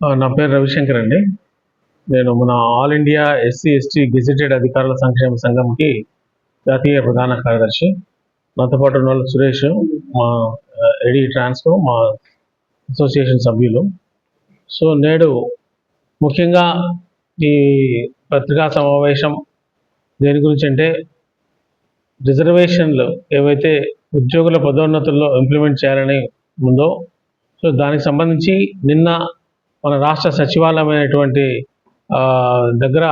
నా పేరు రవిశంకర్ అండి. నేను మన all India SC ST gazetted అధికారుల సంక్షేమ సంఘంకి జాతీయ ప్రధాన కార్యదర్శి. నాతో పాటు ఉన్న వాళ్ళు సురేష్, మా ఎడి ట్రాన్స్కో, మా అసోసియేషన్ సభ్యులు. సో నేడు ముఖ్యంగా ఈ పత్రికా సమావేశం దేని గురించి అంటే, రిజర్వేషన్లు ఏవైతే ఉద్యోగుల పదోన్నతుల్లో ఇంప్లిమెంట్ చేయాలని ఉందో, సో దానికి సంబంధించి నిన్న మన రాష్ట్ర సచివాలయమైనటువంటి దగ్గర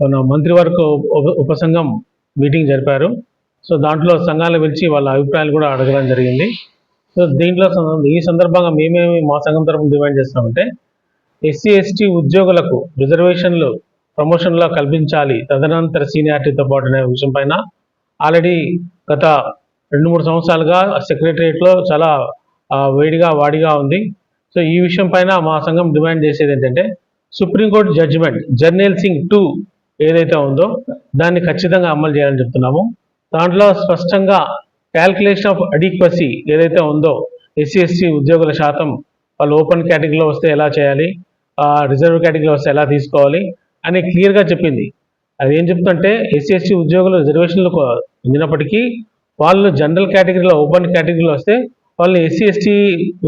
మన మంత్రివర్గ ఉపసంఘం మీటింగ్ జరిపారు. సో దాంట్లో సంఘాలు పిలిచి వాళ్ళ అభిప్రాయాలు కూడా అడగడం జరిగింది. సో దీంట్లో ఈ సందర్భంగా మేమేమి మా సంఘం తరఫున డిమాండ్ చేస్తామంటే, ఎస్సీ ఎస్టీ ఉద్యోగులకు రిజర్వేషన్లు ప్రమోషన్లో కల్పించాలి తదనంతర సీనియారిటీతో పాటు అనే విషయం పైన ఆల్రెడీ గత 2-3 సంవత్సరాలుగా సెక్రటరియట్లో చాలా వాడిగా ఉంది. సో ఈ విషయం పైన మా సంఘం డిమాండ్ చేసేది ఏంటంటే, సుప్రీంకోర్టు జడ్జిమెంట్ జర్నల్ సింగ్ 2 ఏదైతే ఉందో దాన్ని ఖచ్చితంగా అమలు చేయాలని చెప్తున్నాము. దాంట్లో స్పష్టంగా క్యాల్కులేషన్ ఆఫ్ అడిక్వసీ ఏదైతే ఉందో, ఎస్సీ ఎస్టీ ఉద్యోగుల శాతం వాళ్ళు ఓపెన్ కేటగిరీలో వస్తే ఎలా చేయాలి, రిజర్వ్ కేటగిరీలో వస్తే ఎలా తీసుకోవాలి అని క్లియర్గా చెప్పింది. అది ఏం చెప్తుంటే, ఎస్సీ ఎస్టీ ఉద్యోగులు రిజర్వేషన్లు పొందినప్పటికీ వాళ్ళు జనరల్ కేటగిరీలో ఓపెన్ కేటగిరీలో వస్తే వాళ్ళని ఎస్సీ ఎస్టీ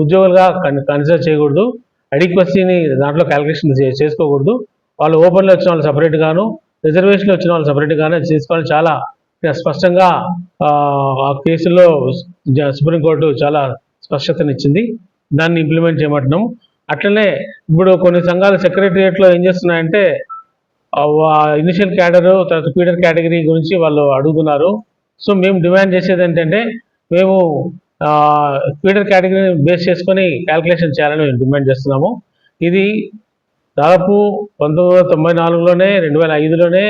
ఉద్యోగులుగా కన్సిడర్ చేయకూడదు, అడిక్వసీని దాంట్లో క్యాలిక్యులేషన్ చేసుకోకూడదు. వాళ్ళు ఓపెన్లో వచ్చిన వాళ్ళు సపరేట్గాను, రిజర్వేషన్లో వచ్చిన వాళ్ళు సపరేట్గానే చేసుకోవాలని చాలా స్పష్టంగా ఆ కేసులో సుప్రీంకోర్టు చాలా స్పష్టతనిచ్చింది. దాన్ని ఇంప్లిమెంట్ చేయమంటున్నాం. అట్లనే ఇప్పుడు కొన్ని సంఘాలు సెక్రటరియట్లో ఏం చేస్తున్నాయంటే, ఇనిషియల్ క్యాడరు తర్వాత ఫీడర్ కేటగిరీ గురించి వాళ్ళు అడుగుతున్నారు. సో మేము డిమాండ్ చేసేది ఏంటంటే, మేము ఫీడర్ కేటగిరీని బేస్ చేసుకొని క్యాల్కులేషన్ చేయాలని మేము డిమాండ్ చేస్తున్నాము. ఇది దాదాపు 1994లోనే 2005లోనే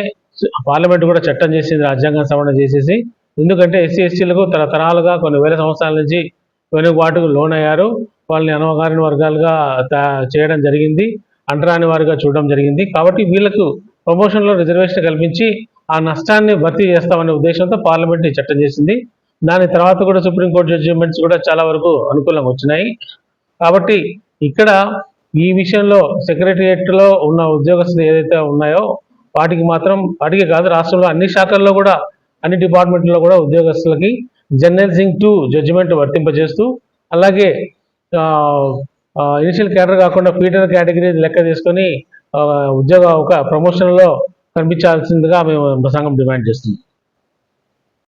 పార్లమెంట్ కూడా చట్టం చేసింది, రాజ్యాంగం సవరణ చేసేసి. ఎందుకంటే ఎస్సీ ఎస్టీలకు తరతరాలుగా కొన్ని వేల సంవత్సరాల నుంచి వెనుకబాటుకు లోనయ్యారు. వాళ్ళని అనవగారిన వర్గాలుగా చేయడం జరిగింది, అంటరాని వారిగా చూడడం జరిగింది. కాబట్టి వీళ్ళకు ప్రమోషన్లో రిజర్వేషన్ కల్పించి ఆ నష్టాన్ని భర్తీ చేస్తామనే ఉద్దేశంతో పార్లమెంట్ చట్టం చేసింది. దాని తర్వాత కూడా సుప్రీంకోర్టు జడ్జిమెంట్స్ కూడా చాలా వరకు అనుకూలంగా వచ్చినాయి. కాబట్టి ఇక్కడ ఈ విషయంలో సెక్రటరియట్లో ఉన్న ఉద్యోగస్తులు ఏదైతే ఉన్నాయో వాటికి కాదు, రాష్ట్రంలో అన్ని శాఖల్లో కూడా అన్ని డిపార్ట్మెంట్లో కూడా ఉద్యోగస్తులకి జర్నల్ సింగ్ 2 జడ్జిమెంట్ వర్తింపజేస్తూ, అలాగే ఇనిషియల్ క్యాడర్ కాకుండా ఫీడర్ కేటగిరీ లెక్క తీసుకొని ఒక ప్రమోషన్లో కనిపించాల్సిందిగా మేము సంఘం డిమాండ్ చేస్తున్నాం.